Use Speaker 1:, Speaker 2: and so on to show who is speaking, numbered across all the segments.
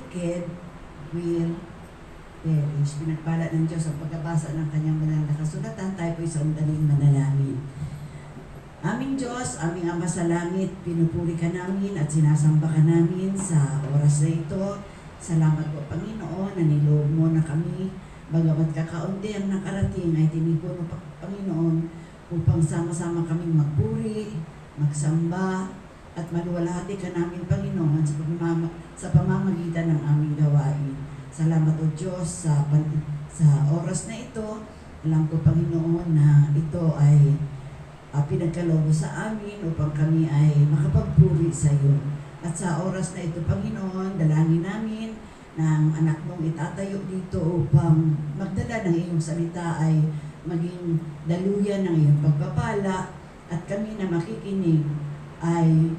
Speaker 1: Kid will perish. Pinagpala ng Diyos ang pagkabasa ng kanyang banal na kasulatan. Tayo po'y sandaling manalangin. Aming Diyos, aming Ama sa langit, pinupuri ka namin at sinasamba ka namin sa oras na ito. Salamat po, Panginoon, na niloob mo na kami. Bagamat kakaunti ang nakarating ay tinipon mo, Panginoon, upang sama-sama kaming magpuri, magsamba, at maluwalhati ka namin, Panginoon, sa pamamagitan ng aming gawain. Salamat o Diyos sa oras na ito. Alam ko, Panginoon, na ito ay pinagkaloob sa amin upang kami ay makapagpuri sa iyo. At sa oras na ito, Panginoon, dalangin namin na ang anak mong itatayo dito upang magdala ng iyong salita ay maging daluyan ng iyong pagpapala at kami na makikinig ay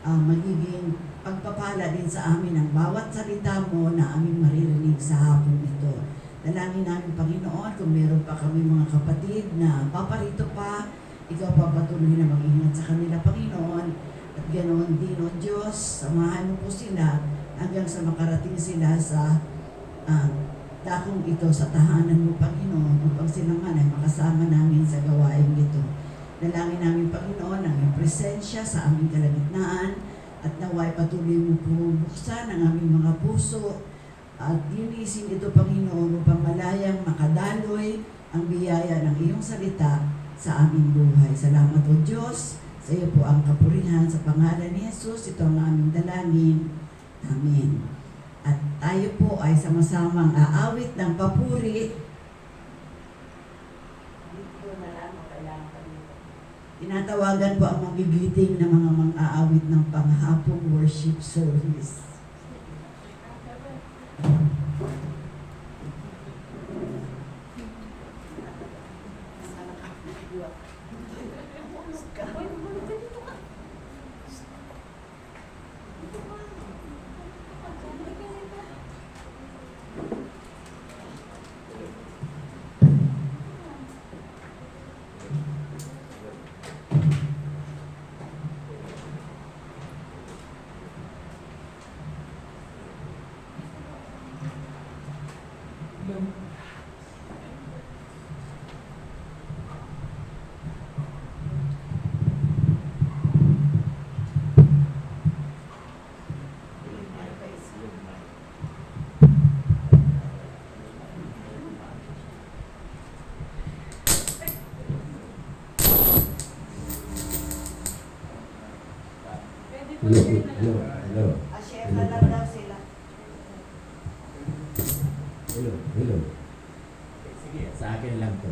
Speaker 1: magiging pagpapala din sa amin ang bawat salita mo na aming maririnig sa hapon ito. Dalangin namin, Panginoon, kung meron pa kami mga kapatid na paparito pa, ikaw papatuloy na mag-ingat sa kanila, Panginoon. At ganoon din, O Diyos, samahan mo po sila hanggang sa makarating sila sa dakong ito sa tahanan mo, Panginoon, upang sila man ay makasama namin sa gawain ito. Dalangin namin, Panginoon, ang iyong presensya sa aming kalagitnaan at naway patuloy mo po buksan ang aming mga puso at linisin ito, Panginoon, upang malayang makadaloy ang biyaya ng iyong salita sa aming buhay. Salamat o Diyos, sa iyo po ang kapurihan sa pangalan ni Jesus. Ito ang aming dalangin. Amen. At tayo po ay sama-samang aawit ng papuri. Tinatawagan po ang magigiting na mga mang-aawit ng panghapong worship service.
Speaker 2: Hello.
Speaker 1: Asya, lang daw sila.
Speaker 2: Hello. Sige, sa akin lang to.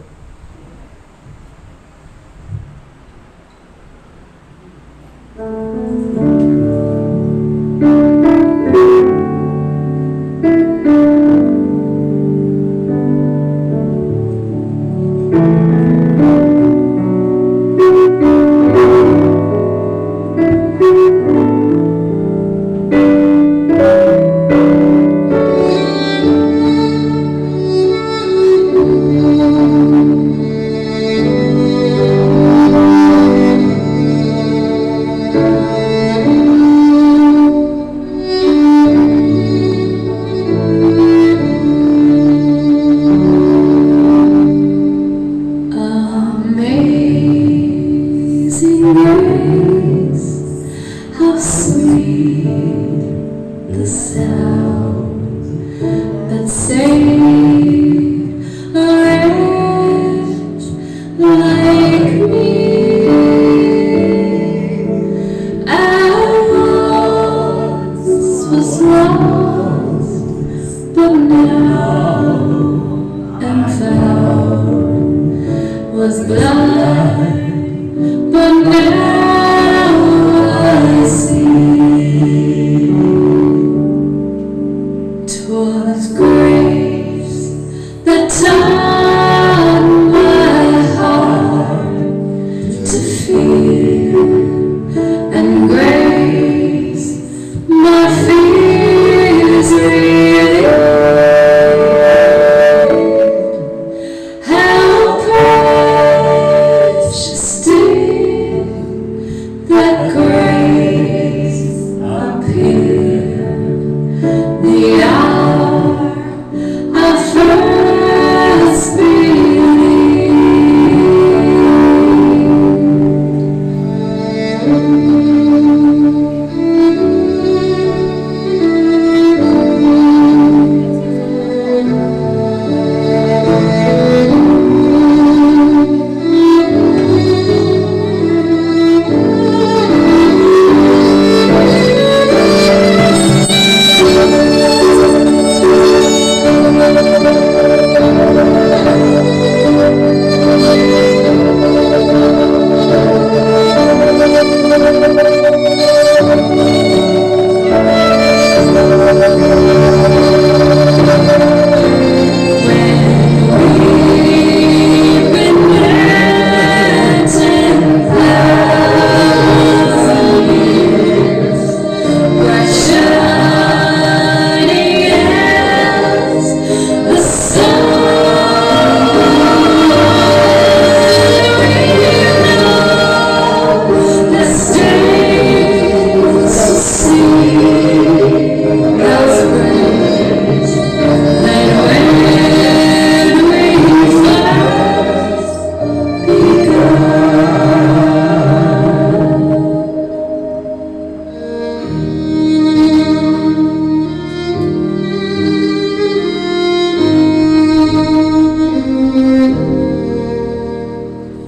Speaker 3: Was blind, but now I see.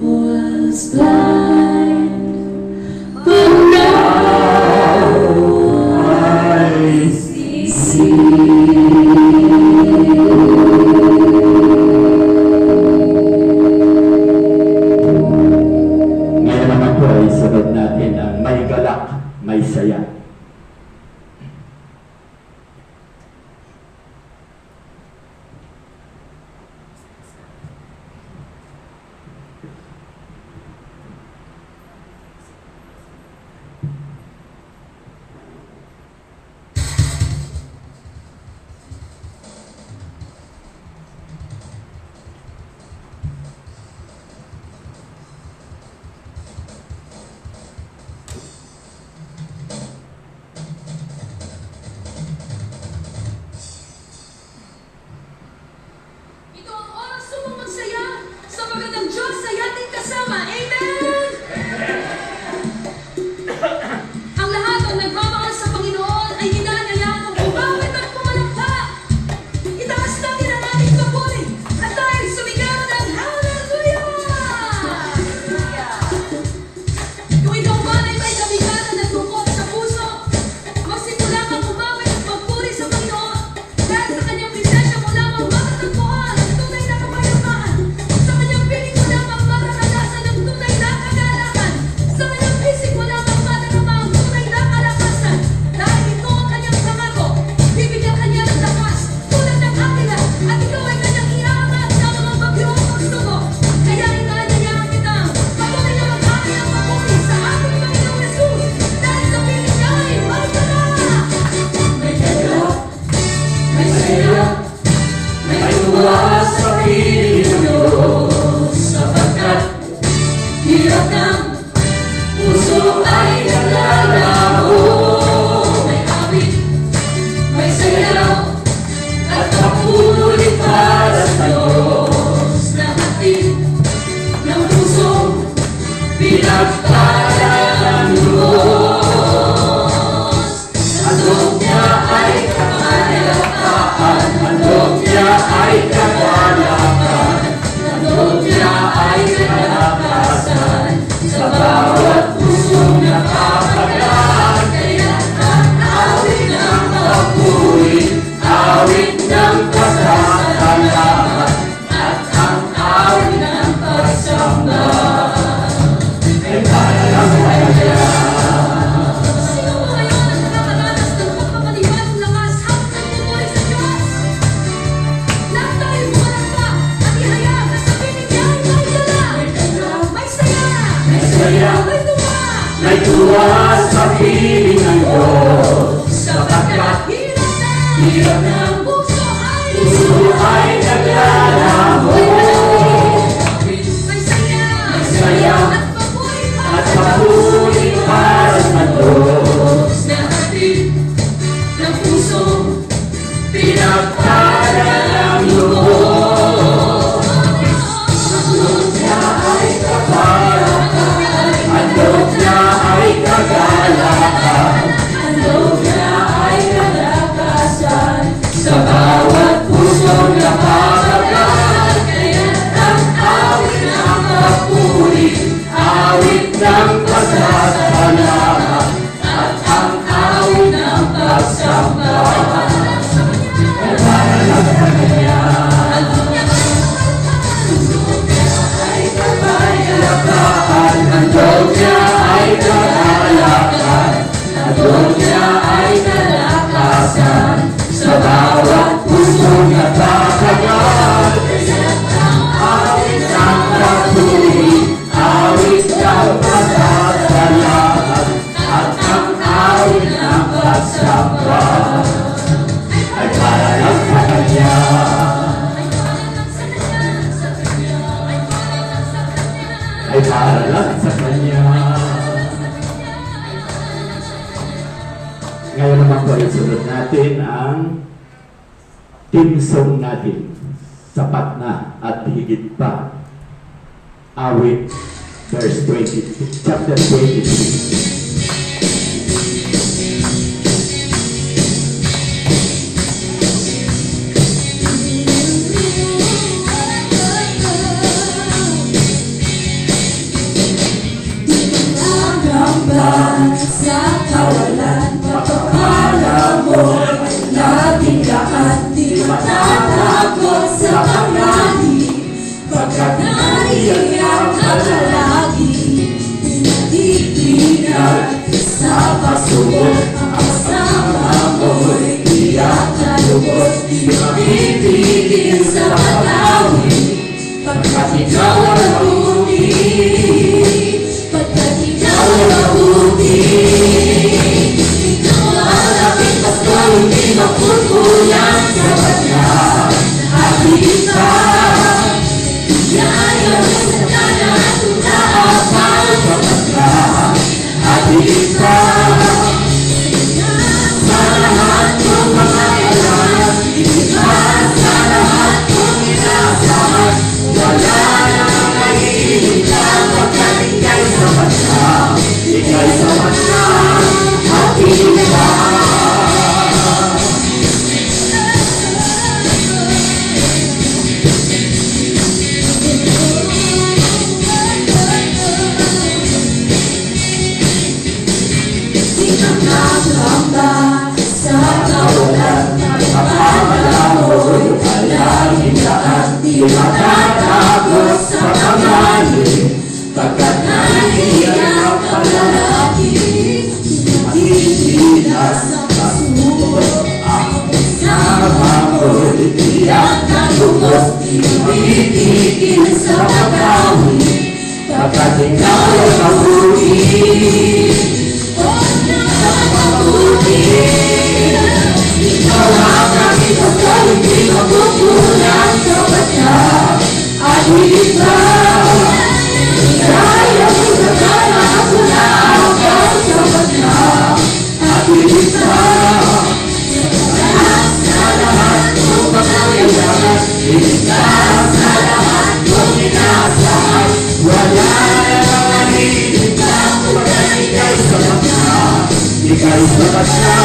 Speaker 3: Was blind, but now I see.
Speaker 2: Ngayon naman po ay sunod natin ang may galak, may saya.
Speaker 4: Ito ang oras upang magsaya sa magandang Diyos ay ating kasama. Amen! Ang lahat ang nagmamahal sa Panginoon ay inanayaan ng umawit at pumalakpak. Itaas natin ang ating papuri at tayo sumigaw ng Hallelujah! Kung ikaw man ay may kabigatan at lungkot sa puso, magsimula kang umawit at magpuri sa Panginoon dahil sa kanyang presensya mo lamang matatagpuan ang tunay na kapayapaan. Sa kanyang piling mo lamang mararanasan ang tunay na kagalakan. Sa kanyang bisig mo lamang madarama ang tunay na kalakasan. Dahil ito ang kanyang pangako, bibigyan kanya ng lakas tulad ng akila at ikaw ay kanyang iaangat sa mga bagyo at pagsuko. Kaya inanayaan kitang patuloy na mag-aari ang mabuti sa ating Panginoong Jesus dahil sa piling niya ay magdala.
Speaker 3: May kaya, may saya, may tuwa sa piling ng Diyos, sapagkat hirap ng puso ay naglalaho. May awit, may sayaw, at papuri para sa Diyos na hatid ng puso, pinagpala ng Diyos. Handog niya ay kapayapaan, handog niya ay kagalakan, handog niya ay kalakasan, sa bawat pusong nakapagaan. Kaya ang awit ng papuri, awit ng pasasalamat, at ang awit ng pagsamba ay para lang kanya.
Speaker 4: Sino mo ngayon ang nakakaranas ng pagpapanibagong lakas habang nagpupuri sa Diyos? Lahat tayo bumalakpak at ihayag na sa piling niya ay may dala. May saya,
Speaker 3: May saya,
Speaker 4: may tuwa,
Speaker 3: may tuwa sa piling ng Diyos, sapagkat
Speaker 4: hirap ng puso
Speaker 3: puso ay naglalaho.
Speaker 4: may saya,
Speaker 3: saya,
Speaker 4: at papuri
Speaker 3: At papuri para sa Diyos na hatid ng puso, pinagpala ng loob. Handog niya ay kapayapaan, handog niya ay
Speaker 2: Ngayon naman po isunod natin ang team song natin. Sapat na at higit pa. Awit, verse 20, chapter 23.
Speaker 3: Sa kawalan, mapapala mo laging lahat, di matatakot sa panganib. Pagkat naiiyak ka palagi, tinatitinag sa pasubok. Ang kasama mo'y iyak na lubos, di mapipigil sa pagawin. Pagkat ikaw ang mabuti, pagkat ikaw ang mabuti. Ikaw ang aking pastor, hindi mapupulang sa kanya. Aking ka, yaya mo sa tana at tunaapaw sa kanya. Aking ka, sa lahat kong mga kailangan, iba sa lahat kong inaasahan. Wala nang mahihintang pagkat ika'y sapat na, ika'y sapat na, aking ka. Di ka naglamba sa kawalan, mapapala mo'y palaging lahat. Di matatakot sa panganib, pagkat naiiyak ka palagi. Tinatitinag sa pasubok, ang kasama mo'y iyak na lubos. Di mapipigil sa pagawin, pagkat ikaw ay mabuti. Ikaw ang aking pastor, hindi mapupulang sa kanya. At higit pa, kaya mo sa kanya at tunaapaw sa kanya. At higit pa, sa lahat kong mga kailangan, higit pa sa lahat kong inaasahan. Wala nang mahihintang pagkat ika'y sapat na, ika'y sapat na.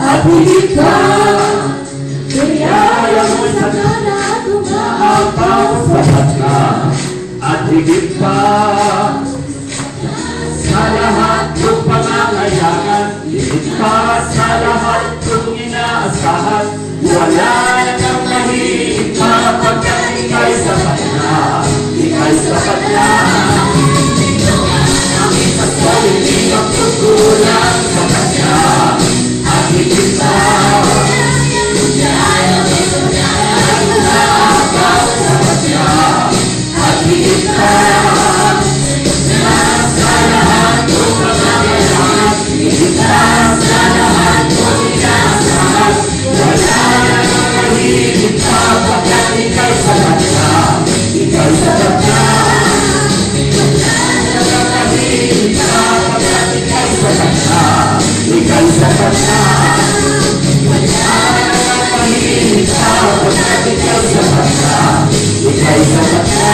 Speaker 3: At higit ka, kaya mo sa kana at tumaapaw sa kanya.
Speaker 2: At higit pa, sa lahat ng pangangailangan, higit pa sa lahat ng inaasahan. Wala nang mahihintang pagkat ika'y sapat na, ika'y sapat na.
Speaker 3: Ikaw ang aking pastor, hindi mapupulang sa kanya. At higit pa, kaya mo sa kana at tumaapaw sa kanya. At higit pa, sa lahat ng pangangailangan, higit pa sa lahat ng inaasahan. Wala nang mahihintang pagkat ika'y sapat na, ika'y sapat na. Wala nang mahihintang pagkat ika'y sapat na, ika'y sapat na. Wala nang mahihintang pagkat ika'y sapat na, ika'y sapat na.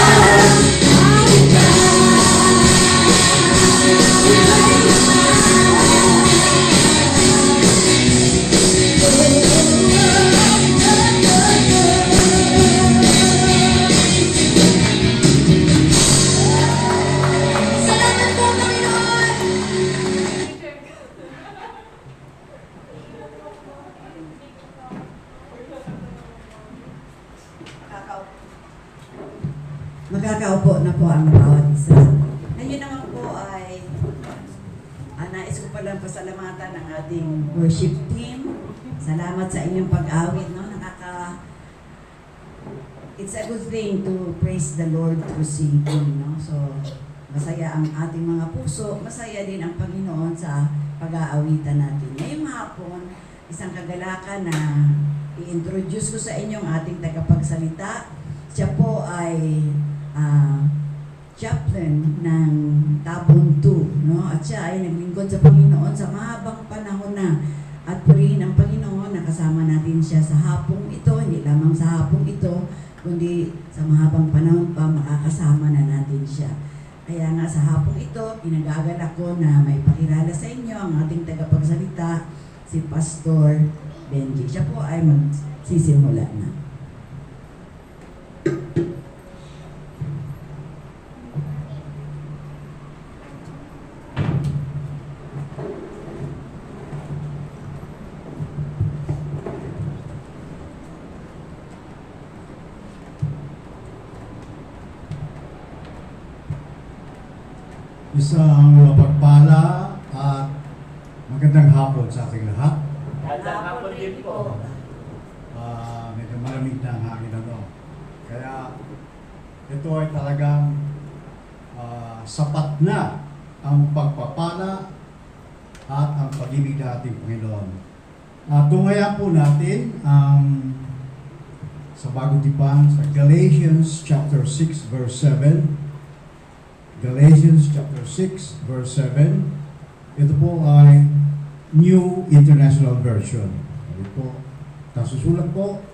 Speaker 4: Salamat po, Panginoon!
Speaker 1: Magkakaupo na po ang bawat isa. Ay, Ngayon naman po ay nais ko palang pasalamatan ang ating worship team. Salamat sa inyong pag-awit, no? It's a good thing to praise the Lord through singing, no? So, masaya ang ating mga puso, masaya din ang Panginoon sa pag-aawitan natin. Ngayong hapon, isang kagalakan na i-introduce ko sa inyo ang ating tagapagsalita. Siya po ay chaplain ng Tabon 2, no? At siya ay naglingkod sa Panginoon sa mahabang panahon na. At purihin ang Panginoon na kasama natin siya sa hapong ito, hindi lamang sa hapong ito, kundi sa mahabang panahon pa makakasama na natin siya. Kaya nga sa hapong ito, pinag-aagal ako na may pakilala sa inyo ang ating tagapagsalita, si Pastor Benji. Siya po ay magsisimula na.
Speaker 3: Isang mapagpala at magandang hapon sa ating lahat.
Speaker 2: Gandang hapon din po.
Speaker 3: Medyo malamig na ang hangin Kaya ito ay talagang sapat na ang pagpapala at ang pag-ibig ng ating Panginoon. Tungayan po natin sa bagong tipan sa Galatians chapter 6 verse 7. Galatians chapter 6 verse 7. Ito po ay New International Version. Ito po. Nasusulat po,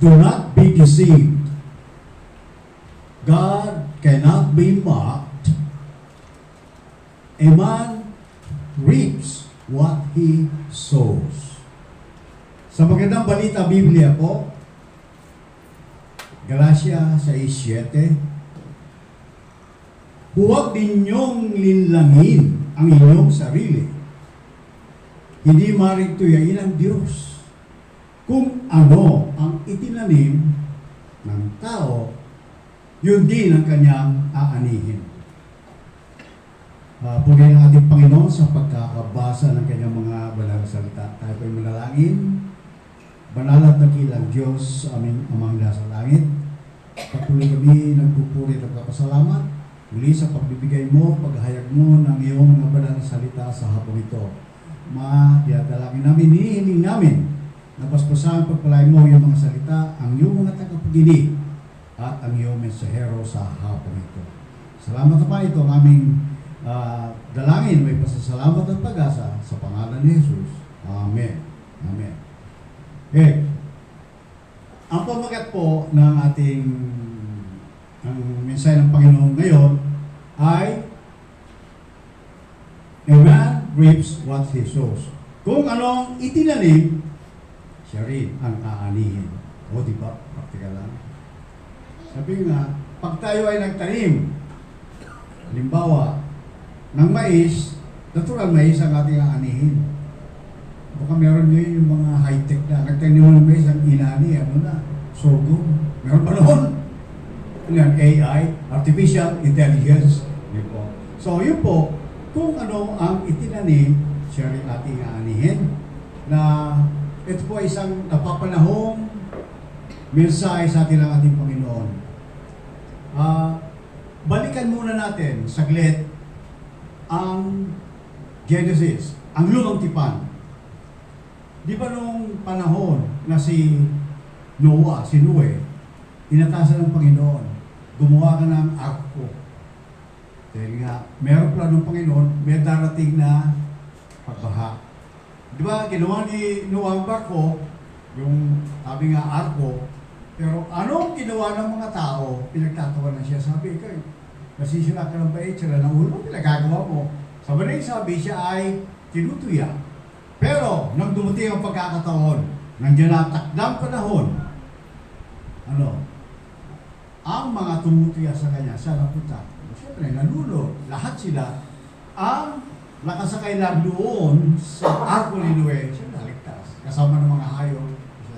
Speaker 3: do not be deceived. God cannot be mocked. A man reaps what he sows. Sa magandang balita Biblia po, Galatia 6:7, huwag ninyong linlangin ang inyong sarili. Hindi maaaring tuyain ang Diyos. Kung ano ang itinanim ng tao, yun din ang kanyang aanihin. Purihin ang ating Panginoon sa pagkakabasa ng kanyang mga banal na salita. Tayo po'y manalangin. Banal at dakilang Diyos, aming amang nasa langit. Patuloy kami nagpupuri at nagpapasalamat muli sa pagbibigay mo, paghahayag mo ng iyong mga banal na salita sa hapong ito. Diadalangin namin, hinihiling namin na paspasahan pagpalain mo yung mga salita, ang iyong mga tagapaginig at ang iyong mensahero sa hapong ito. Salamat na pa ito ang aming dalangin, may pasasalamat at pag-asa sa pangalan ni Jesus. Amen. Amen. Ang pamagat po ng ating ang mensahe ng Panginoon ngayon ay a man reaps what he sows. Kung anong itinanim, siya rin ang aanihin. O di ba? Praktikal lang. Sabi nga, pag tayo ay nagtanim, halimbawa, ng mais, natural mais ang ating aanihin. Baka meron ngayon yung mga high-tech na nagtanim ng mais ang inani, sorghum. Meron pa noon. Yan, AI, Artificial Intelligence. Yun po. So, yun po, kung ano ang itinanim, siya rin ating aanihin, na ito po isang napapanahong mensahe sa atin ng ating Panginoon. Balikan muna natin saglit ang Genesis, ang lumang tipan. Di ba nung panahon na si Noah, inatasan ng Panginoon, gumawa ka ng arko. Dahil nga, meron pala ng Panginoon, may darating na pagbaha. Di ba, ginawa ni Noah ang barko, yung sabi nga arko, pero anong ginawa ng mga tao, pinagtatawa na siya, sabi ka, nasisira ka ng bait, sila ng ulo, pinagagawa mo. Sabi siya ay tinutuya. Pero, nang dumating ang pagkakataon, nandiyan na takdang panahon, ang mga tumutuya sa kanya, siya napunta. Siyempre, nalulod. Lahat sila, ang nakasakay na doon sa arko ni Noe, siya naligtas. Kasama ng mga hayop, siya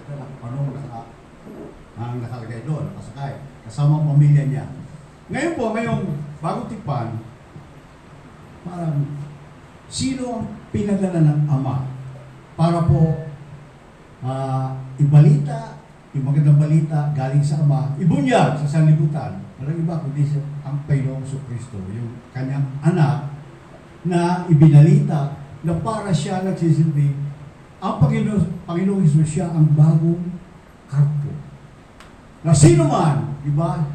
Speaker 3: ang nakalagay doon, nakasakay. Kasama ang pamilya niya. Ngayon po, ngayong bagong tipan, parang sino ang pinadala ng Ama para po ibalita, yung magandang balita galing sa Ama, ibunyag sa sanlibutan. Walang iba kundi ang Panginoong Kristo, yung kanyang anak na ibinalita na para siya nagsisilbi. Ang Panginoong Hesus siya ang bagong karpo. Na sino man, di ba?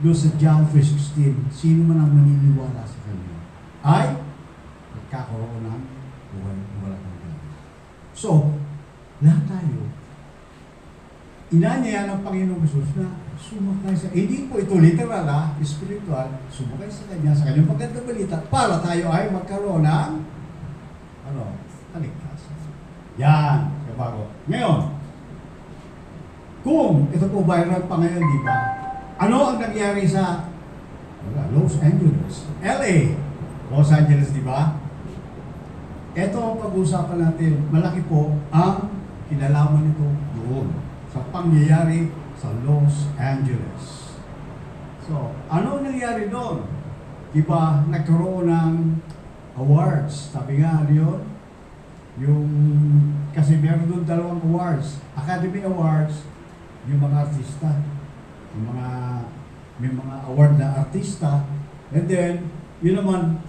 Speaker 3: Doon sa John 3:16, sino man ang maniniwala sa kanya ay magkakaroon ng buhay na walang hanggan. So, lahat tayo, inanyaya ng Panginoong Hesus na sumakay sa, hindi po ito literal spiritual, sumakay sa kanyang magandang balita para tayo ay magkaroon ng kaligtasan. Yan, kabago. Ngayon, kung ito po viral pa ngayon, di ba? Ano ang nangyari sa Los Angeles? LA, Los Angeles, di ba? Ito ang pag-uusapan natin. Malaki po ang kinalaman nito doon sa pangyayari sa Los Angeles. So, ano nangyari doon? Di ba nagkaroon ng awards? Sabi nga, yun? Yung, kasi meron doon 2 awards. Academy Awards, yung mga artista. May mga award na artista. And then, yun naman,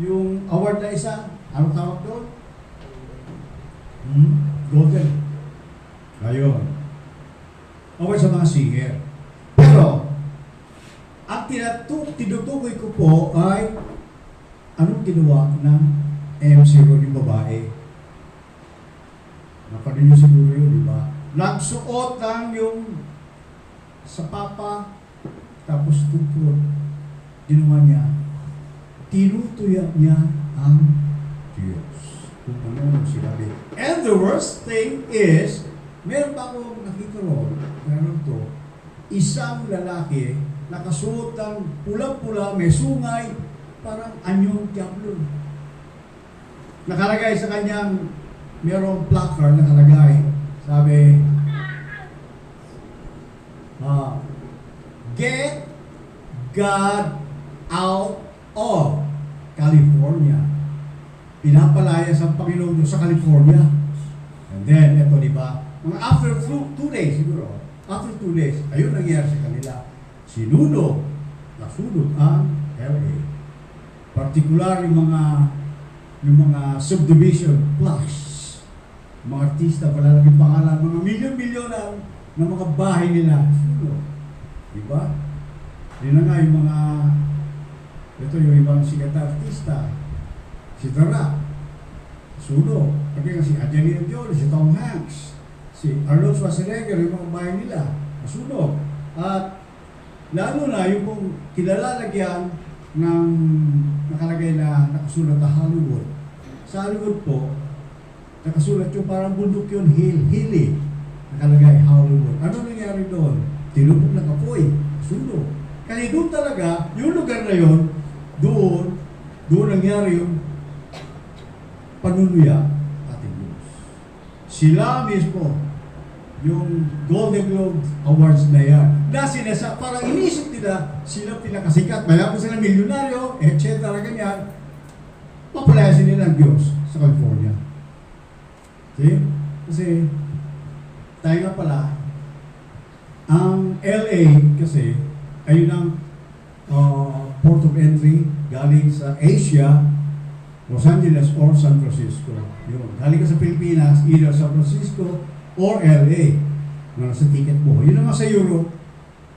Speaker 3: yung award na isa, ano tawag doon? Golden. Ayun. Award sa mga singer. Pero, ang tinutukoy ko po ay anong ginawa ng MC Ron yung babae. Napanood niyo siguro yun, di ba? Nagsuot ng yung sa papa, tapos tupod. Ginawa niya, tinutuya niya ang Diyos. Kung ano sinabi. And the worst thing is, meron pa akong nakita ron, meron to, isang lalaki, nakasuot ng pulang-pula, may sungay, parang anyong diablo. Nakalagay sa kanyang, merong placard nakalagay, sabi, get God out of California. Pinapalayas ang Panginoon sa California. And then, eto diba, mga after 2 days siguro, after 2 days, ayun nangyari sa kanila. Nasunod ang LA. Partikular yung mga subdivision plus mga artista, wala lang yung pangalan, mga milyon-milyon na mga bahay nila. Suno. Diba? Yun na nga yung mga, ito yung ibang sikat na artista. Si Dara. Suno. Pati nga si Angelina Jolie, si Tom Hanks, si Arnold Schwarzenegger, yung mga bahay nila. Suno. At lalo na yung kung kilalalagyan ng nakalagay na nakasulat na Hollywood. Sa Hollywood po, nakasulat yung parang bundok yun, hilly. Nakalagay, Hollywood. Ano nangyari doon? Tinupok na kapoy. Sundo. Kasi doon talaga, yung lugar na yun, doon nangyari yung panunuya ating Diyos. Sila mismo, yung Golden Globe Awards na yan, na parang inisip nila, sila pinakasikat, mayroon sila milyonaryo, etc. ganyan, papalayasin nila ang Diyos sa California. Okay? Kasi, tayo nga pala, ang LA kasi, ayun ang port of entry galing sa Asia, Los Angeles or San Francisco. Yun. Galing ka sa Pilipinas, either San Francisco or LA. Na nasa ticket mo. Yun naman sa Europe,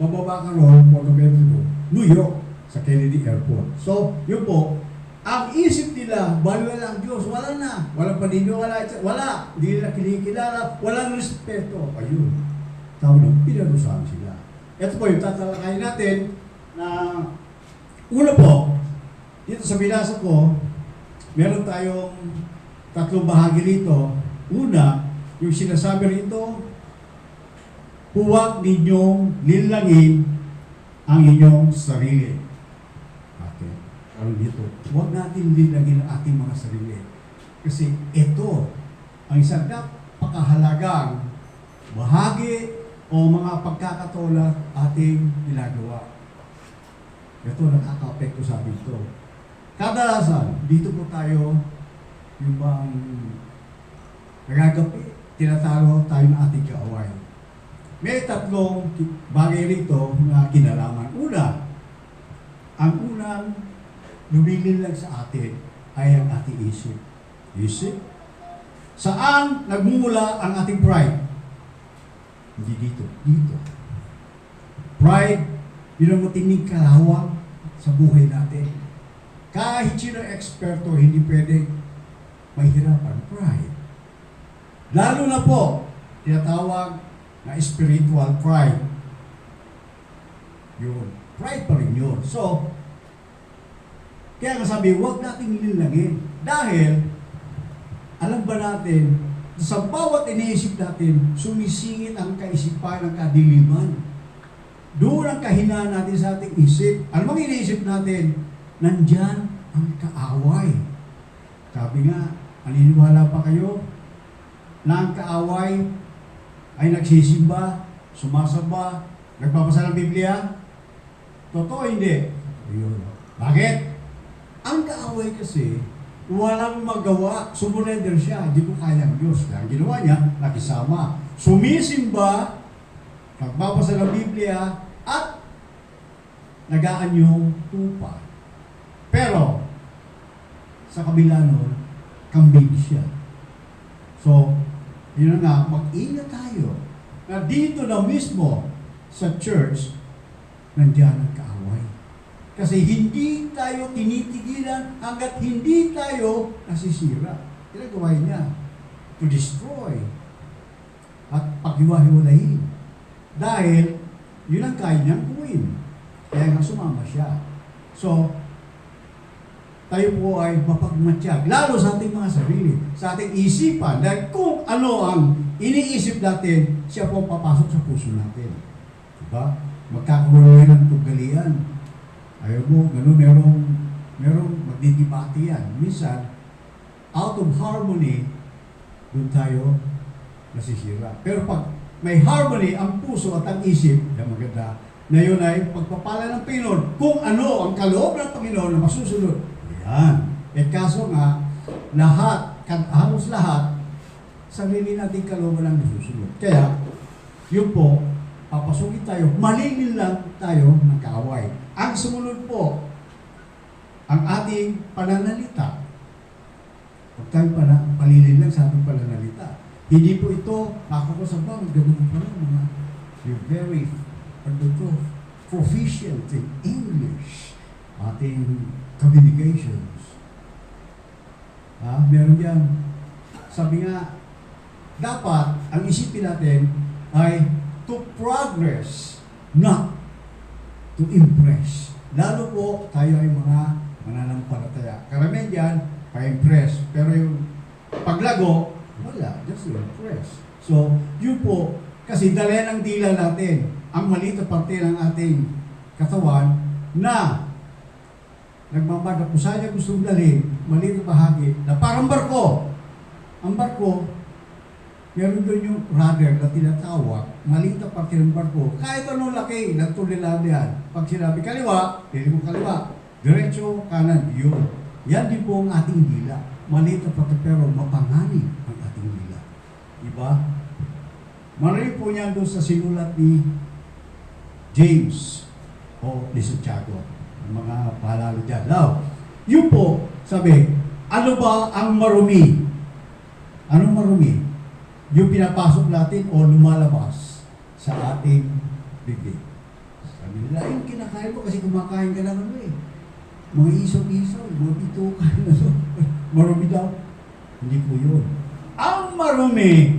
Speaker 3: pababa ka ron, port of entry mo, New York, sa Kennedy Airport. So, yun po, ang isip nila, wala ang Diyos, wala na. Walang paniniwala, wala. Hindi nila kinikilala, walang respeto. Ayun. Tawag na, pinarusahan sila. Ito po yung tatalakayin natin na una po, dito sa binasa ko, meron tayong 3 bahagi rito. Una, yung sinasabi rito, huwag ninyong linlangin ang inyong sarili. Okay. Ano dito? Huwag natin linlangin ang ating mga sarili. Kasi ito ang isang napakahalagang bahagi o mga pagkakatulad ating ginagawa. Ito nakaka-apekto sa atin ito. Kadalasan, dito po tayo yung bang nagagapi, tinatalo tayo ng ating kaaway. May tatlong bagay rito na kinalaman. Una, ang unang lumilinlang sa atin ay ang ating isip. Isip? Saan nagmumula ang ating pride? Hindi dito. Dito. Pride, yun ang matinding kalawang sa buhay natin. Kahit sino eksperto, hindi pwede mahirapan. Pride. Lalo na po, tinatawag na spiritual pride. Yun. Pride pa rin yun. So, kaya nga sabi, huwag nating linlangin. Dahil, alam ba natin, sa bawat iniisip natin, sumisingit ang kaisipan ng kadiliman. Doon ang kahinaan natin sa ating isip. Ano bang iniisip natin? Nandyan ang kaaway. Sabi nga, naniniwala pa kayo na ang kaaway ay nagsisimba, sumasamba, nagbabasa ng Biblia? Totoo hindi? Ayun. Bakit? Ang kaaway kasi, walang magawa. Surrender siya. Hindi ko kaya ang Diyos. Kaya ang ginawa niya, nakisama. Sumisimba, nagbabasa ng Biblia, at nagaanyong tupa. Pero, sa kabila nun, kambing siya. So, yun na nga, mag-ingat tayo na dito na mismo sa church, nandiyan ang kaaway. Kasi hindi tayo tinitigilan hanggat hindi tayo nasisira. Ginagawa niya to destroy at paghiwa-hiwalayin. Dahil, yun ang kaya niyang gawin. Kaya nga sumama siya. So, tayo po ay mapagmatsyag, lalo sa ating mga sarili, sa ating isipan, dahil kung ano ang iniisip natin, siya po papasok sa puso natin. Diba? Magkakaroon ng tugalian. Ayaw mo, gano'n, merong magdidibati yan. Minsan, out of harmony, doon tayo nasisira. Pero pag may harmony ang puso at ang isip, yan maganda, na yun ay pagpapala ng Panginoon kung ano ang kaloob ng Panginoon na masusunod. Yan. Eh kaso nga, halos lahat, sarili natin kalooban ang nasusunod. Kaya, yun po, papasukin tayo, malingin lang tayo ng kaaway. Ang sumunod po, ang ating pananalita. Huwag tayo palilin lang sa ating pananalita. Hindi po ito, ako ko sa bang, ganoon pa lang mga, you're very, proficient in English. Ating communications. Meron yan. Sabi nga, dapat ang isipin natin ay to progress, not to impress. Lalo po, tayo ay mga mananampalataya. Karamihan dyan, pa-impress. Pero yung paglago, wala, just to impress. So, yun po, kasi dalayan ang dila natin, ang maliit na parte ng ating katawan na nagmamada kung saan niya gustong dalhin, maliit na bahagi, na parang barko. Ang barko, meron doon yung rudder na tinatawag, maliit na parte ng barko. Kahit anong laki, nagtulilad yan. Pag sinabi kaliwa, pili mo kaliwa. Diretso, kanan, yun. Yan din po ang ating dila. Maliit na parte pero mapanganib ang ating dila. Diba? Maraming po niyan doon sa sinulat ni James o ni Santiago. Mga pahalalo dyan. Now, yun po, sabi, ano ba ang marumi? Anong marumi? Yung pinapasok natin o lumalabas sa ating bibig. Sabi nila, yung kinakain mo kasi kumakain ka lang ano eh. Mga isaw-isaw, mga bitukan, marumi daw. Hindi po yun. Ang marumi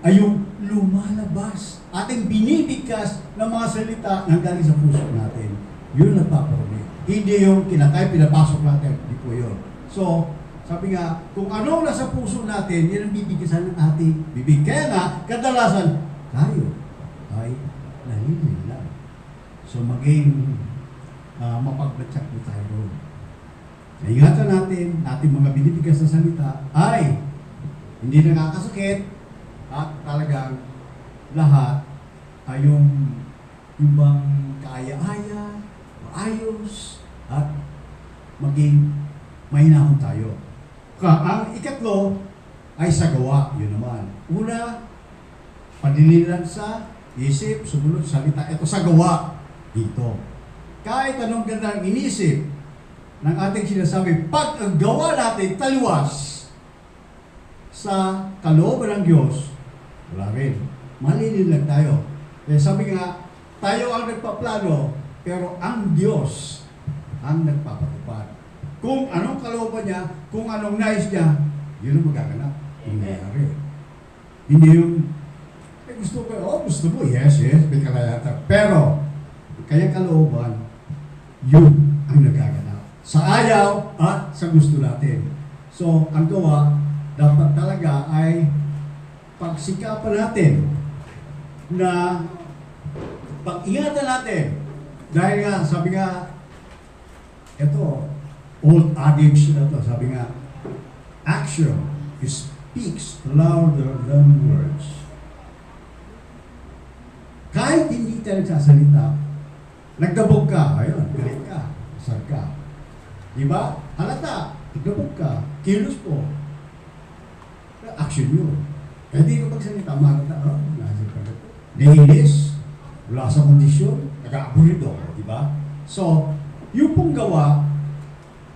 Speaker 3: ay yung lumalabas. Ating binibigkas ng mga salita na galing sa puso natin. Yun nagpaparumi. Hindi yung kinakain, pinapasok natin. Hindi po yun. So, sabi nga, kung ano nasa puso natin, yan ang bibigkasan ng ating bibig. Kaya nga, kadalasan, tayo ay nalilin lang. So, maging mapagbatsak po tayo doon. Ingatan natin, ating mga binibigkas na salita ay hindi nakakasakit at talagang lahat ay yung bang kaaya-aya, ayos, maging mahinahon tayo. Ang ikatlo ay sa gawa. Yun naman. Una, paninilan sa isip, sumunod sa salita. Ito sa gawa dito. Kahit anong ganda ang inisip ng ating sinasabi, pag ang gawa natin taliwas sa kalooban ng Diyos, wala rin. Malilin lang tayo. Kaya sabi nga, tayo ang nagpaplano, pero ang Diyos ang nagpapatupad. Kung anong kalooban niya, kung anong nais niya, yun ang magaganap. Nangyayari. Hindi yung, gusto ko, gusto mo, yes, may kalayatan. Pero, kaya kalooban, yun ang nagaganap. Sa ayaw at sa gusto natin. So, ang gawa, dapat talaga ay pagsikapan natin na pag-ingatan natin. Dahil nga, sabi nga, ito, old adage na to, sabi nga, action speaks louder than words. Kahit hindi tayo nagsasalita, nagdabog ka, ayun, galit ka, asar ka. Diba? Halata, nagdabog ka, kilos po. Action yun. Kaya di ka magsalita, mahalata, nasip ka na. Nahilis, wala sa kondisyon, nag-aaburido, diba? So, yung pong gawa,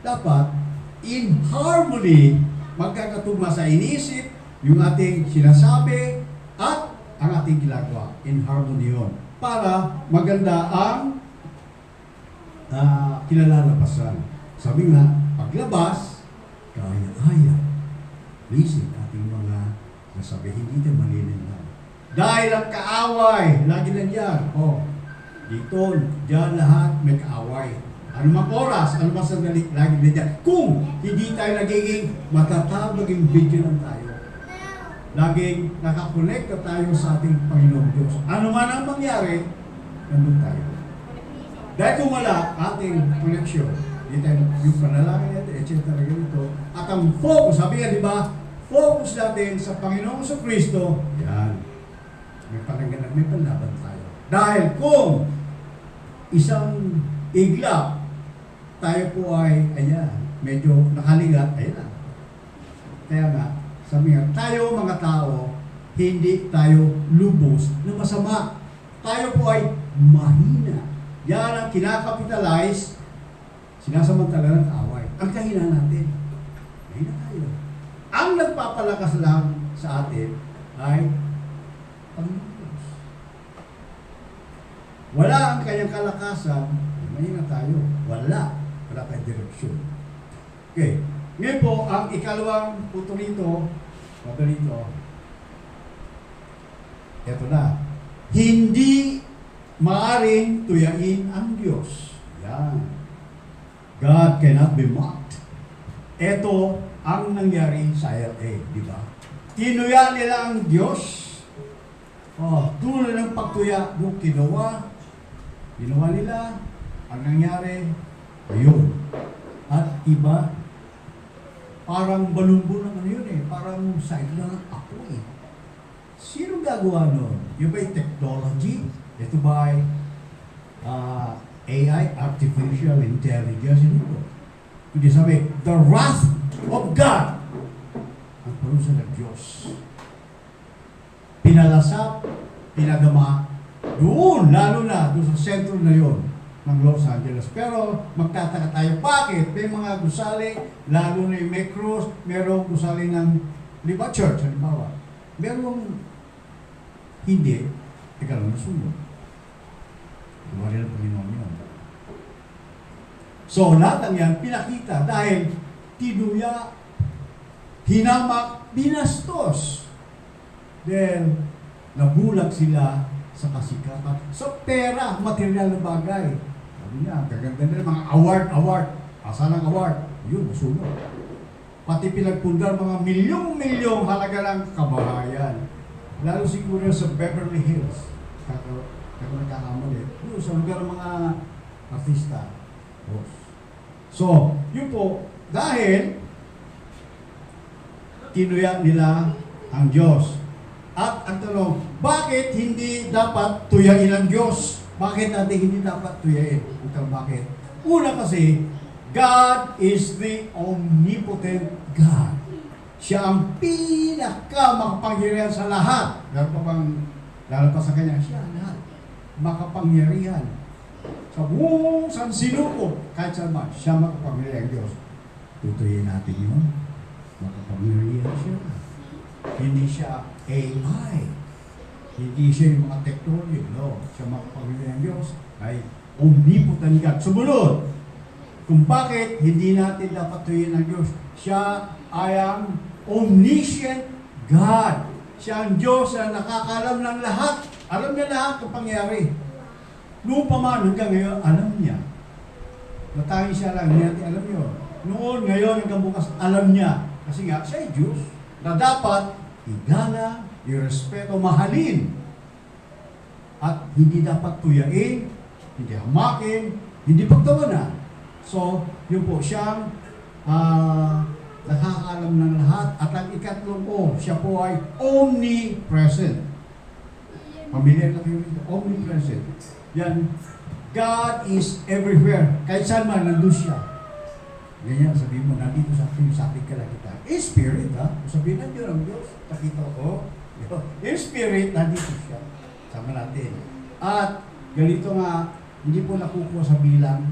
Speaker 3: dapat in harmony, magkakatugma sa inisip, yung ating sinasabi, at ang ating ginagawa. In harmony yun. Para maganda ang kinalalabasan. Sabi nga, paglabas, kaya-aya. Please, ating mga nasabi, hindi tayo malilin lang. Dahil ang kaaway, lagi nandiyan. Dito, dyan lahat may kaaway. Ano mang oras, ano mang sandali, lagi nandiyan. Kung hindi tayo nagiging matatag, maging vigilant tayo. Laging nakakonekta tayo sa ating Panginoong Diyos. Ano man ang mangyari, nandun tayo. Dahil kung wala ating connection, hindi tayo yung panalangin natin, etc. ganito. At ang focus, sabi nga, di ba, focus natin sa Panginoong Kristo, yan. May panangganan, may panlaban tayo. Dahil kung isang iglap, tayo po ay, ayan, medyo nakaligat, ayan na. Kaya nga, sabi nga, tayo mga tao, hindi tayo lubos na masama. Tayo po ay mahina. Yan ang kinakapitalize, sinasamantala ng away. Ang kahina natin, mahina tayo. Ang nagpapalakas lang sa atin ay Panginoon Diyos. Wala ang kanyang kalakasan, mahina tayo. Wala tayong direksyon. Okay. Ngayon po, ang ikalawang punto rito, ito na. Hindi maaring tuyain ang Diyos. Yan. God cannot be mocked. Ito ang nangyari sa LA, di ba? Tinuya nila ang Diyos. Tulad ng pagtuya, yung ginawa nila, ang nangyari, ayun. At iba, parang balumbo ng ano yun parang side lang ako Sino gagawa nun? Yung ba yung technology? Ito ba ay AI, Artificial Intelligence? Hindi sabi, the wrath of God ang parusa ng Diyos. Pinalasap, pinagama, doon, lalo na, doon sa sentro na yun ng Los Angeles. Pero magtataka tayo, bakit? May mga gusali, lalo na yung may cross, merong gusali ng, di ba, church, halimbawa. Merong hindi, ikaw lang nasunod. Gawa rin ang Panginoon yun. So, lahat ng yan, pinakita dahil tinuya, hinamak, binastos. Then, nabulag sila sa kasikatan. So, pera, material na bagay. Sabi niya, gaganda nila mga award. Asan ang award? Yun, nasunod. Pati pinagpundar mga milyong-milyong halaga ng kabahayan. Lalo siguro sa Beverly Hills. Kako nagkakamali. Yun, sa lugar ng mga artista. So, yun po, dahil tinuya nila ang Diyos. At ang tanong, bakit hindi dapat tuyain ang Diyos? Bakit natin hindi dapat tuyain? Bakit? Una kasi, God is the omnipotent God. Siya ang pinakamakapangyarihan sa lahat. Lalo pa bang lalabas sa kanya, siya lahat. Makapangyarihan. Sa buong sansinuko, kahit saan man, siya makapangyarihan Diyos. Tutuyin natin yun. Makapangyarihan siya. Hindi siya AI. Hindi siya yung mga technology. No, siya makapangyarihan Diyos ay omnipotent God. Sumunod, kung bakit hindi natin dapat tuyin ang Diyos. Siya ay ang omniscient God. Siya ang Diyos na nakakalam ng lahat. Alam niya lahat ng pangyari. Noon pa man hanggang ngayon, alam niya. Natangin siya lang, hindi natin alam yun. Noon, ngayon, hanggang bukas, alam niya. Kasi nga, siya ay Diyos na dapat igalang, irespeto, mahalin. At hindi dapat tuyain, hindi hamakin, hindi pagtawanan. So, yun po, siyang nakakaalam ng lahat. At ang ikatlong siya po ay omnipresent. Pamilyar na kayo rito, omnipresent. Yan, God is everywhere. Kahit saan man, nandun siya. Ganyan, sabihin mo, nandito sa akin, sa akin kalagitan. In spirit, ha? Sabihin na Diyos ang Diyos. Nakita ko, in spirit, nandito siya. Sama natin. At, ganito nga, hindi po nakukuha sa bilang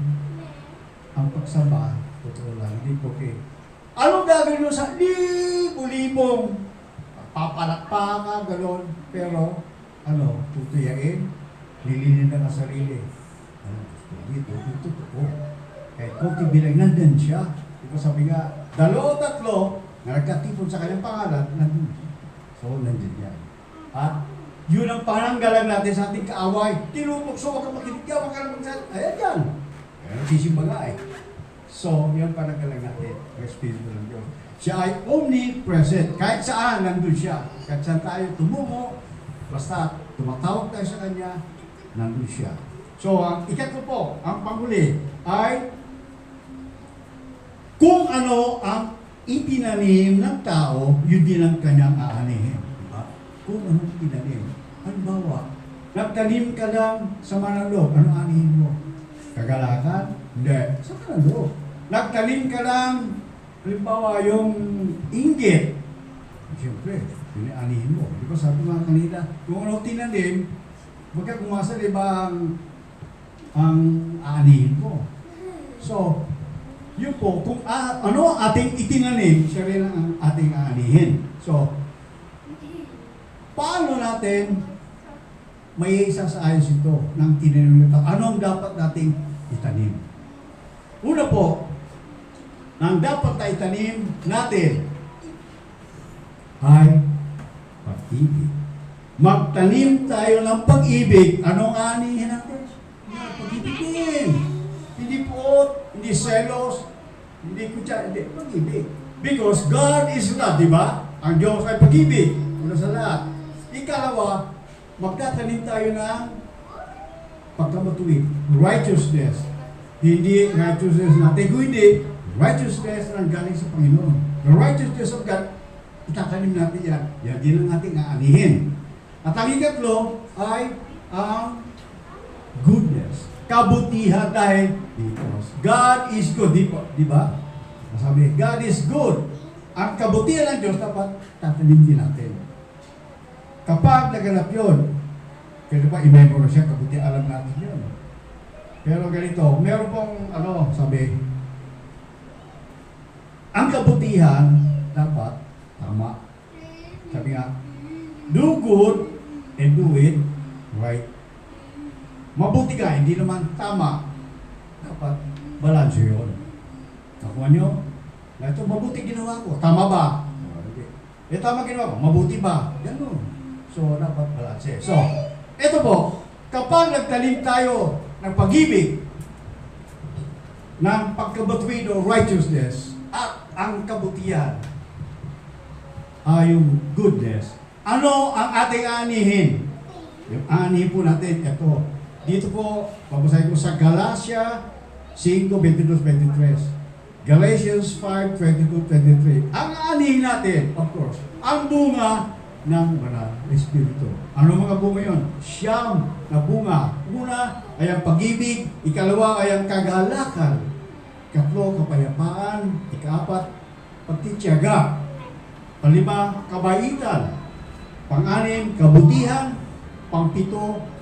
Speaker 3: ang pagsamba, totoo lang, hindi po okay. Anong gagawin mo sa libo-libong papalakpakan, gano'n, pero, tutuyain, lilinin na ang sarili. Dito, totoo. Kahit konti bilang nandun siya. Ito sabi nga, 2-3 na nagkatipon sa kanyang pangalan, nandun siya. So, nandun yan. At yun ang pananggalang natin sa ating kaaway. Tinutokso, wag kang makinig ka, wag kang magsasabi. Ayan yan. Ayan, nagsisimba nga eh. So, yun pananggalang natin. Espiritu ng Diyos. Siya ay omnipresent. Kahit saan, nandun siya. Kahit saan tayo tumungo, basta tumatawag tayo sa Kanya, nandun siya. So, ang ikatlo po, ang panghuli, ay kung ano ang itinanim ng tao, yun din ang kanyang aanihin. Diba? Kung anong itinanim. Halimbawa, nagtanim ka lang sa manalo, ano aanihin mo? Kagalakan? Hindi. Sa manalo. Nagtanim ka lang, halimbawa, yung inggit. Siyempre, yun ang aanihin mo. Di ba sabi mga kanina, kung ano tinanim, magka kumasa, di ba ang aanihin mo? So, yun po, kung ano ating itinanim, siya rin ang ating aanihin. So, paano natin may isasayos ito ng tinanim nito? Ano ang dapat nating itanim? Una po, ang dapat na itanim natin ay pag-ibig. Magtanim tayo ng pag-ibig. Anong aanihin natin? Pag-ibig din. Hindi po, hindi selos, hindi kutsa, hindi, pag-ibig. Because God is love, di ba? Ang Diyos ay pag-ibig. Una sa lahat. Ikalawa, magtatanim tayo ng pagkamatuwid. Righteousness. Hindi righteousness natin, kundi righteousness na galing sa Panginoon. The righteousness of God, itatanim natin yan. Yan din ang ating aanihin. At ang ikatlo ay ang goodness. Kabutihan dahil because God is good. Di ba? Masabi, God is good. Ang kabutihan ng Diyos dapat tatanim din natin. Kapag naganap yun, pwede pa i-memorize siya, kabutihan, alam natin yun. Pero ganito, meron pong, sabi, ang kabutihan dapat tama. Sabi nga, do good and do it right. Mabuti ka, hindi naman tama. Dapat balance yun. Nakuha nyo? Na ito, mabuti ginawa ko. Tama ba? Tama ginawa ko. Mabuti ba? Ganun. So, dapat balance. So, ito po, kapag nagtanim tayo ng pag-ibig, ng pagkabatuwid o righteousness, at ang kabutihan, yung goodness, ano ang ating aanihin? Yung aanihin po natin, ito. Dito po, babasahin ko sa Galatia 5:22-23. Galatians 5:22-23. Ang aanihin natin, of course, ang bunga ng banal na Espiritu. Ano mga bunga yun? Siyam na bunga. Una ay ang pag-ibig, ikalawa ay ang kagalakan, Ikatlo, kapayapaan. Ika-4, pagtitiyaga. Panglima, kabaitan. Pang-6, kabutihan. Pang-7,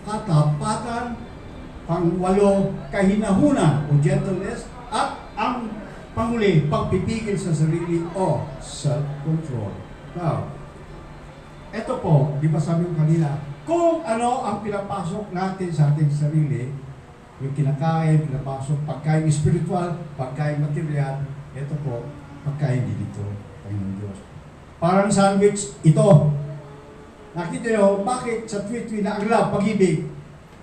Speaker 3: katapatan. Pang-8, kahinahunan o gentleness. At ang panghuli, pagpipigil sa sarili o self-control. Now, eto po, di ba sabi ko kanina, kung ano ang pinapasok natin sa ating sarili, yung kinakain, pinapasok, pagkain spiritual, pagkain material, ito po, pagkain din ito, Panginoon Diyos. Parang sandwich, ito. Nakita nyo, bakit sa tweet na ang love, pag-ibig,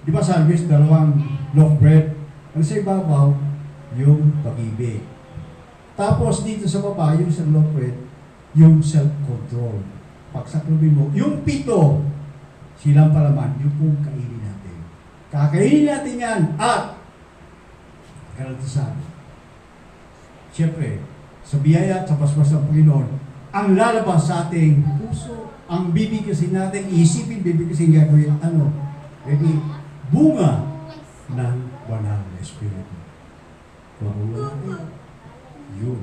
Speaker 3: di ba sandwich, dalawang loaf bread, ang sa ibabaw, yung pag-ibig. Tapos dito sa baba, yung sa loaf bread, yung self-control. Pagsaklubin mo, yung 7, silang palaman, yung kung kainin natin. Kakainin natin yan at kalatasan. Siyempre, sa biyaya at sa paspas ng Panginoon, ang lalabas sa ating puso, ang bibigkasin natin, isipin, bibigkasin gagawin, ano? Ready? Bunga ng banal na Espiritu. Mabuhay natin. Yun.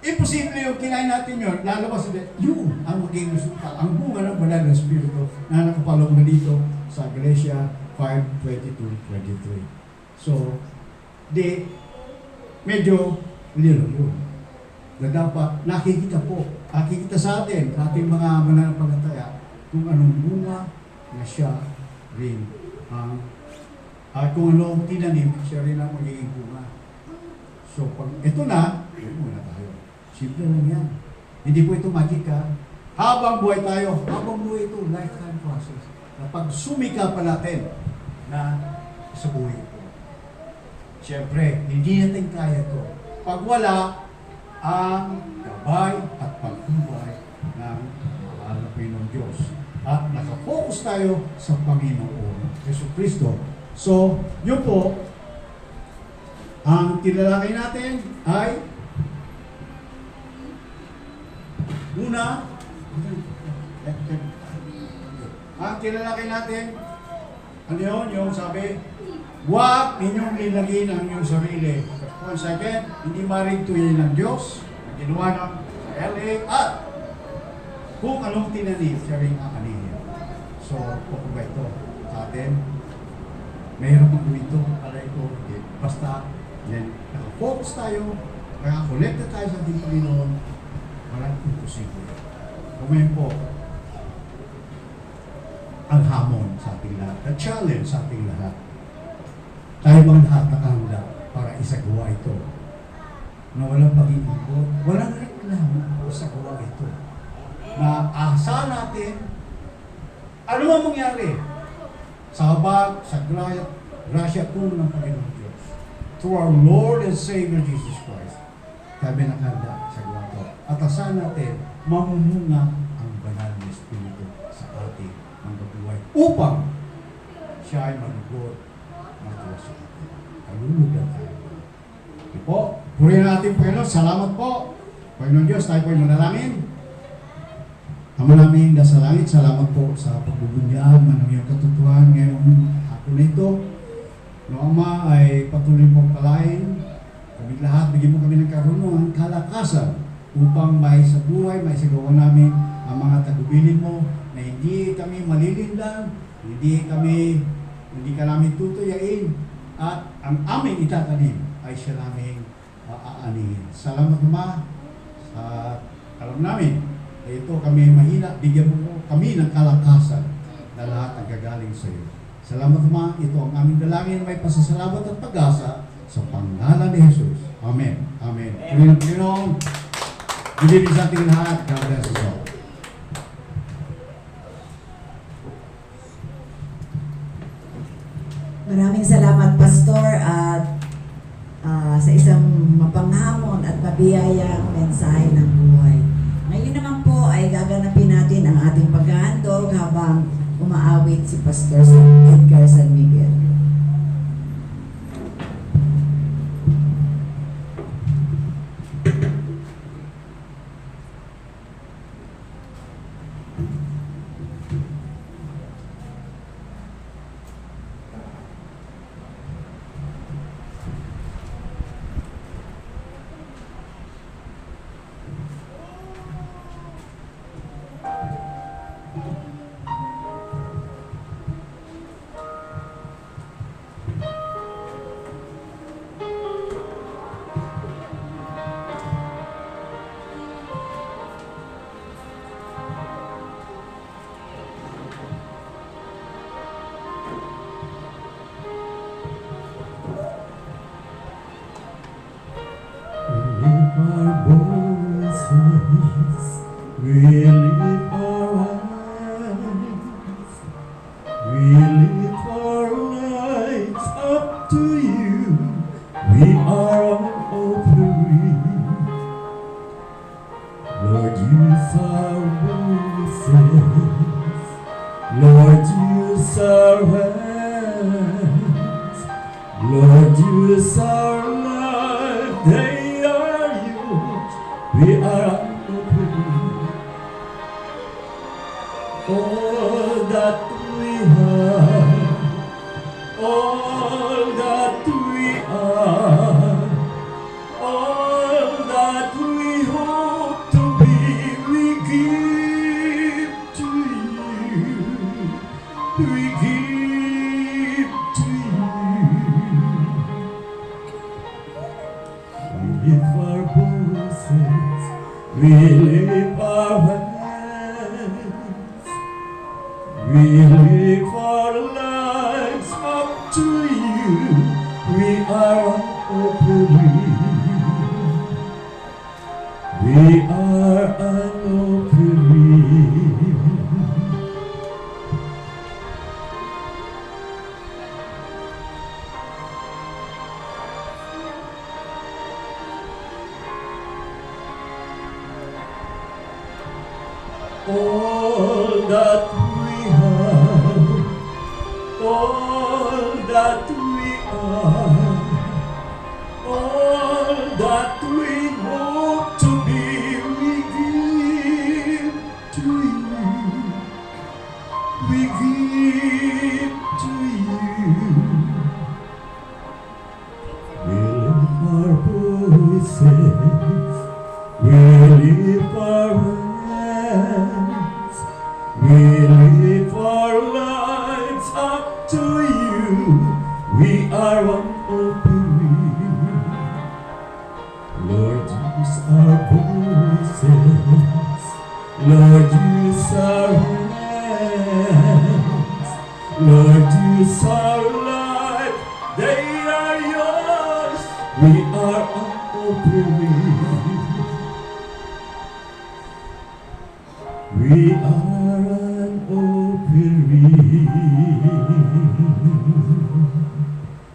Speaker 3: Imposible yung kinain natin yun, lalabas ulit, yun ang magiging resulta. Ang bunga ng banal na Espiritu na nakapalong na dito sa Galatia 5:22-23. So, medyo little yun. Na dapat nakikita sa atin, sa ating mga mananampalataya, kung anong bunga na siya rin ang kung anong tinanim, siya rin ang magiging bunga. So, pag ito na, muna tayo. Simple lang yan. Hindi po ito magic ha. Habang buhay tayo, habang buhay ito, lifetime process. Na pag sumika pa natin na sa buhay ito. Siyempre, hindi natin kaya ito. Pag wala ang gabay at pagtubay ng mahal na Panginoon Diyos. At nakafocus tayo sa Panginoon Yesu Cristo. So, yun po, ang tilalakay natin ay una, ang tilalakay natin, ano yun? Yung sabi, huwag ninyong lilagin ang inyong sarili. One second, hindi marintuin ng Diyos, ang ginawa ng LA, at kung anong tinanim, siya rin ang anihin. So, kung ba ito sa atin, mayroon pang gawin ito, alay ito, basta, then, nakafocus tayo, nakakonekta tayo sa ating Panginoon, walang imposible. Kumain po, ang hamon sa ating lahat, the challenge sa ating lahat. Tayo bang lahat nakahanda para isagawa ito? Na walang pag-iikot, walang reklamo isagawa ito. Na asa natin, ano man mangyari sa habag, sa grasya po ng Panginoon Diyos. Through our Lord and Savior Jesus Christ, kami nakahanda sa gawa ito. At asahan natin, mamumunga ang banal na Espiritu sa ating mga buhay upang siya ay malugot ng sa atin. Kalulugan tayo. Ito po, purihin natin Panginoon. Salamat po. Panginoon Diyos, tayo po ay manalangin. Ama namin nasa langit, salamat po sa pagbubunyaan ng iyong katotohanan ngayong hapon na ito. No, Ama, ay patuloy pong palain. Kami lahat, bigyan mo kami ng karunungan, kalakasan upang may sa buhay, may sigawa namin ang mga tagubilin mo na hindi kami malilinlang, hindi ka namin tutuyain at ang aming itatanim ay siya namin aanihin. Salamat Ama sa alam namin na ito kami mahina, bigyan mo kami ng kalakasan na lahat ang gagaling sa iyo. Salamat Ama, ito ang aming dalangin, may pasasalamat at pag-asa sa pangalan ni Jesus. Amen. Amen. Panginoon, bilibig sa ating lahat. God bless us all.
Speaker 1: Maraming salamat, Pastor, at sa isang mapanghamon at mabiyayang mensahe ng buhay. Ngayon naman po ay gaganapin natin ang ating paghahandog habang umaawit si Pastor Edgar San Miguel.
Speaker 2: they are yours. We are unopened. All that we have, all that we are, all that we hope to be, we give to you. We give to you. We lift our voices, we lift our hands, we lift our lives up to you. We are open. We are an open. All that we have, all that we are, all that we hope to be, we give to you. We give to you. We lift our voices, we lift our hands, we lift our lives up to you. We are one open. Lord, use our voices. Lord, use our hands. Lord, use our life. They are yours. We are unopened. We are unopened.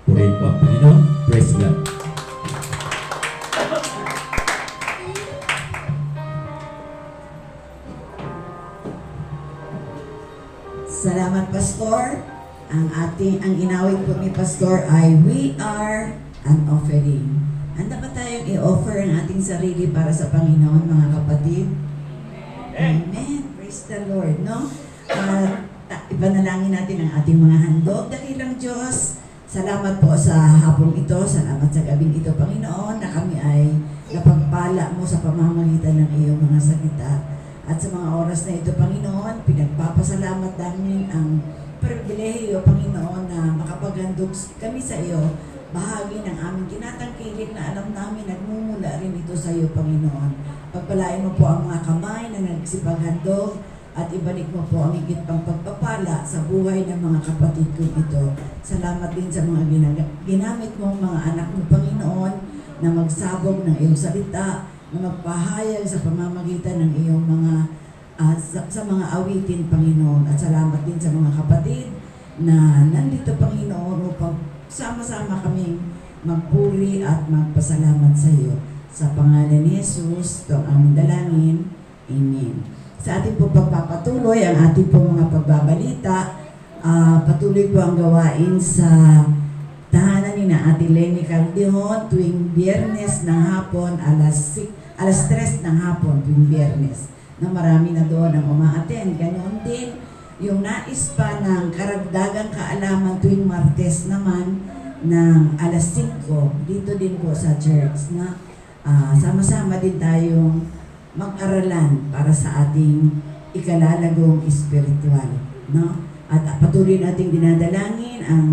Speaker 2: Purihin po ang Panginoon. Praise God.
Speaker 1: Salamat, Pastor. Ang inawit po ni Pastor ay We Are an Offering. Handa ba tayong i-offer ang ating sarili para sa Panginoon, mga kapatid? Amen. Praise the Lord, no? Ipanalangin natin ang ating mga handog. Dakilang Diyos, salamat po sa hapong ito, salamat sa gabing ito, Panginoon, na kami ay napagpala mo sa pamamagitan ng iyong mga salita. At sa mga oras na ito, Panginoon, pinagpapasalamat namin ang pribilehiyo, Panginoon, na makapaghandog kami sa iyo, bahagi ng aming tinatangkilik na alam namin nagmumula rin ito sa iyo, Panginoon. Pagpalain mo po ang mga kamay na nagsipaghandog at ibalik mo po ang higit pang pagpapala sa buhay ng mga kapatid kong ito. Salamat din sa mga ginamit mong mga anak mo, Panginoon, na magsabog ng iyong salita, na magpahayag sa pamamagitan ng iyong mga sa mga awitin, Panginoon. At salamat din sa mga kapatid na nandito, Panginoon, upang sama-sama kaming magpuri at magpasalamat sa iyo. Sa pangalan ni Jesus, ito ang aming dalangin. Amen. Sa ating po pagpapatuloy, ang ating po mga pagbabalita, patuloy po ang gawain sa tahanan ni na Ate Lenny Caldejon tuwing Biyernes ng hapon, alas 3 ng hapon tuwing Biyernes. Na marami na doon ang umaattend. Ganoon din yung nais pa ng karagdagang kaalaman tuwing Martes naman ng alas 5 dito din po sa church na sama-sama din tayong mag-aralan para sa ating ikalalagong espiritual, no? At patuloy nating dinadalangin ang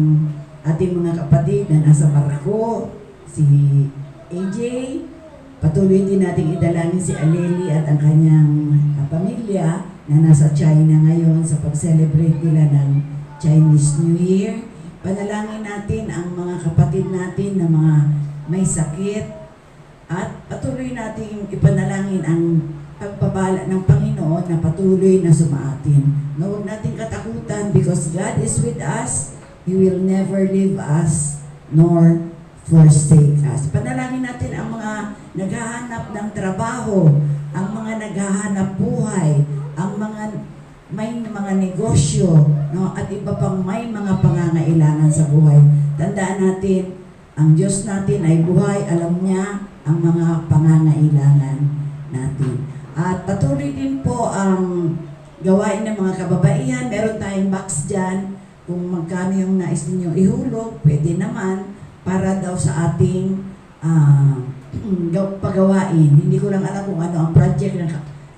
Speaker 1: ating mga kapatid na nasa Barako, si AJ. Patuloy din nating idalangin si Aleli at ang kanyang pamilya na nasa China ngayon sa pag-celebrate nila ng Chinese New Year. Panalangin natin ang mga kapatid natin na mga may sakit at patuloy nating ipanalangin ang pagpapala ng Panginoon na patuloy na sumaatin. Huwag nating katakutan because God is with us. He will never leave us nor forsake us. Panalangin natin ang mga naghahanap ng trabaho, ang mga naghahanap buhay, ang mga may mga negosyo, no, at iba pang may mga pangangailangan sa buhay. Tandaan natin, Ang Diyos natin ay buhay, alam niya ang mga pangangailangan natin. At patuloy din po ang gawain ng mga kababaihan. Meron tayong box dyan. Kung magkano yung nais ninyong ihulog, pwede naman para daw sa ating pagawain. Hindi ko lang alam kung ano ang project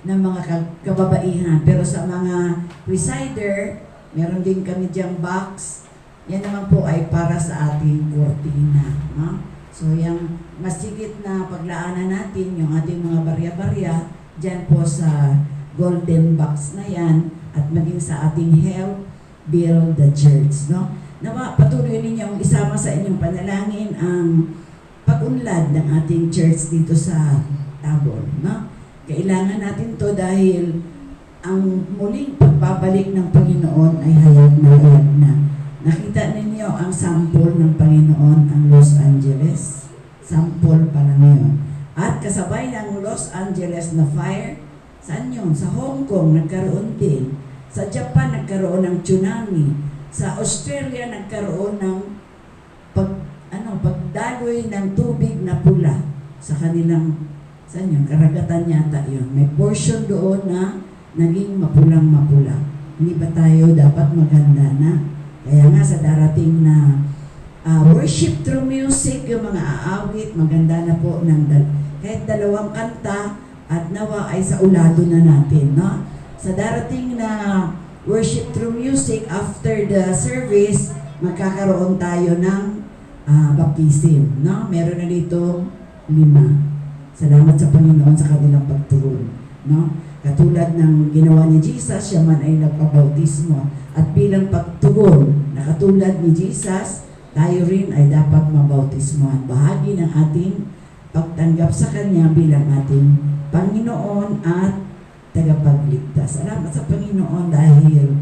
Speaker 1: ng mga kababaihan. Pero sa mga resider, meron din kami diyang box. Yan naman po ay para sa ating kortina. No? So yung masigit na paglaanan natin, yung ating mga barya-barya, dyan po sa golden box na yan, at maging sa ating help build the church. No? Nawa, patuloy ninyong isama sa inyong panalangin ang pag-unlad ng ating church dito sa Tabor. No? Kailangan natin to dahil ang muling pagbabalik ng Panginoon ay hayag na. Nakita ninyo ang sample ng Panginoon, ang Los Angeles. Sample pa lang yun. At kasabay ng Los Angeles na fire, saan yun? Sa Hong Kong nagkaroon din. Sa Japan nagkaroon ng tsunami. Sa Australia nagkaroon ng pagdaloy ng tubig na pula sa kanilang, saan yun? Karagatan yata yun. May portion doon na naging mapulang-mapula. Hindi ba tayo dapat maganda na? Kaya nga sa darating na worship through music, yung mga aawit, maganda na po ng kahit 2 kanta at nawa ay sa ulado na natin. No? Sa darating na worship through music, after the service, magkakaroon tayo ng baptism. No? Meron na dito 5. Salamat sa Panginoon sa kanilang pagtugon. No? Katulad ng ginawa ni Jesus, siya man ay nagpabautismo. At bilang pagtugon na katulad ni Jesus, tayo rin ay dapat mabautismohan. Bahagi ng ating pagtanggap sa Kanya bilang ating Panginoon at tagapagligtas. Salamat sa Panginoon dahil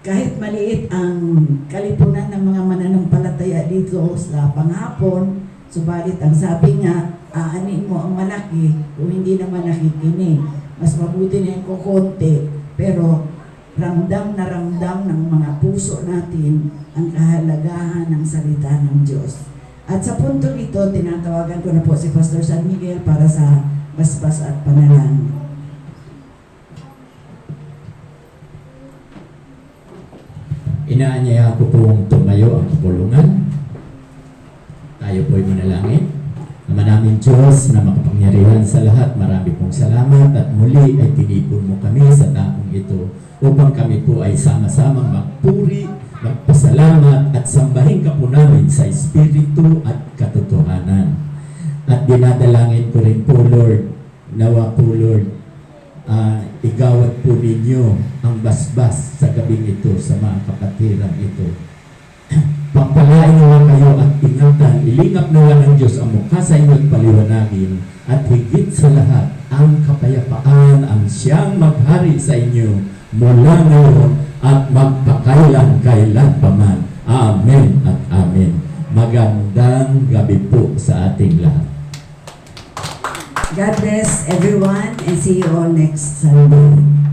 Speaker 1: kahit maliit ang kalipunan ng mga mananampalataya dito sa panghapon, subalit ang sabi nga, aanin mo ang malaki kung hindi naman nakikinig. Mas mabuti na yung kukunti, pero ramdam na ramdam ng mga puso natin ang kahalagahan ng salita ng Diyos. At sa punto ito, tinatawagan ko na po si Pastor San Miguel para sa basbas at panalangin.
Speaker 2: Inaanyaya ko pong tumayo ang kapulungan. Tayo po'y manalangin. Ama namin Diyos na makapangyarihan sa lahat, marami pong salamat at muli ay tinipon mo kami sa taong ito upang kami po ay sama-samang magpuri, magpasalamat at sambahin ka po namin sa Espiritu at katotohanan. At dinadalangin ko rin po Lord, nawa po Lord, igawad po ninyo ang basbas sa gabing ito sa mga kapatiran ito. Pagpalain naman kayo at ingatan, ilingap naman ng Diyos ang mukha sa inyo at paliwanagin, at higit sa lahat, ang kapayapaan ang siyang maghari sa inyo mula ngayon at magpakailan-kailan pa man. Amen at amen. Magandang gabi po sa ating lahat.
Speaker 1: God bless everyone and see you all next Sunday.